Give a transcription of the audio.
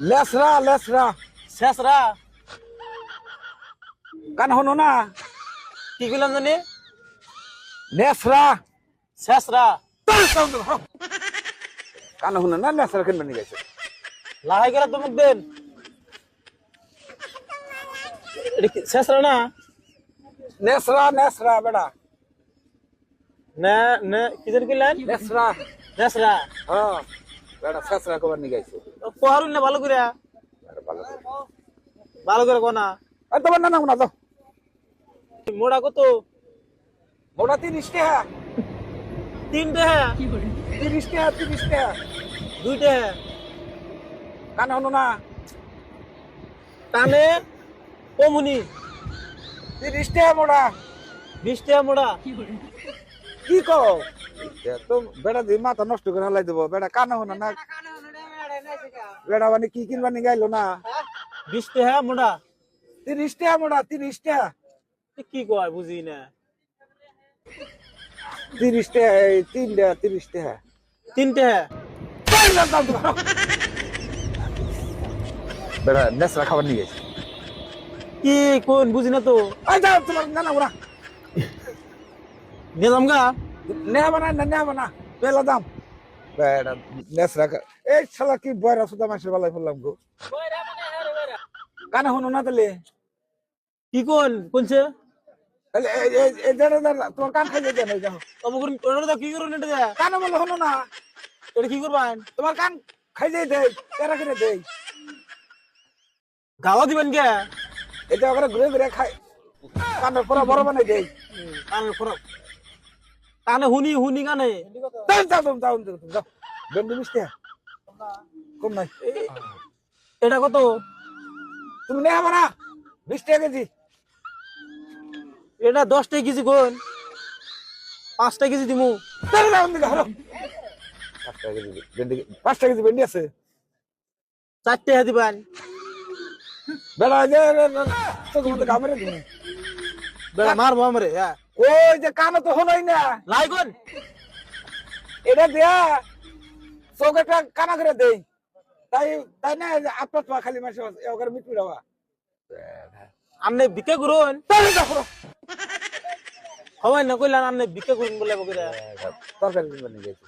লেসরা লেসরা শেষরা কান হনো না কি কইলাম জানি নেসরা শেষরা কান হনো না নেসরা কেন বানি গেছে লাহাই গেলা তোমাক দেন এটা কি শেষরা না নেসরা নেসরা বেড়া না না কি জানি কইলেন নেসরা শেষরা হ্যাঁ বেড়া নেসরা কো বানি গেছে পহারুন না ভালো করে ভালো করে কোনা আর তোমার না না দাও মোড়া কত মোটা 30 টাকা তিনটে হ্যাঁ 30 টাকা দুইটে হ্যাঁ কান হনো না টানে কমুনি 30 টাকা মোটা 20 টাকা মোড়া কি কো তো বেড়া দি মাথা নষ্ট করে হালাই দেবো বেড়া কান হনো না বেড়া মানে কি কিনবানি গাইলো না 20 টাকা মোড়া 30 টাকা মোটা 30 টাকা কি কয় বুঝি না 30 টাকা 3 টাকা 30 টাকা তিনটে হ্যাঁ বেড়া নেসরা খাবার নিয়ে গেছে কি কোন বুঝি না তো আই যাও তোমার না না ওরা নিলাম গা নেওয়া বানা পেলা দাম বেড়া নেসরা এই শালা কি বয়রা সুদা মাসের বেলায় বললাম গো কানে হনো না তাহলে কি কোনছে তাহলে এই তোমার কান খাই যায় না যাও তোমার কি করুন এটা কানে বলে হনো না এটা কি করবেন তোমার কান খাই যায় দেই কেরা করে দেই গাওয়া দিবেন কে এটা ওখানে ঘুরে ঘুরে খাই কানের পরা বড় বানাই দেই কানের ফরক কানে হুনি কানে যাও বেন্ডি মিষ্টি কম নাই এটা কত তুমি নেওয়া বানা 20 টাকা কেজি এটা 10 টাকা কেজি কোন 5 টাকা কেজি দিমু 5 টাকা কেজি বেন্ডি আছে 4 টাকা দিবেন বেড়া যে তো তোমাদের কামড়ে দিন বেড়া মারবো আমরে হ্যাঁ ওই যে কানো তো হলোই না লাই কোন এটা দেয়া চৌকাটা কানা করে দেই তাই তাই না আপনার পা খালি মাসে ওখানে মিট মিটাবা আমনে বিকে করুন হয় না কইলাম আমনে বিকে করুন বলে বকরা তরকারি বানিয়ে গেছে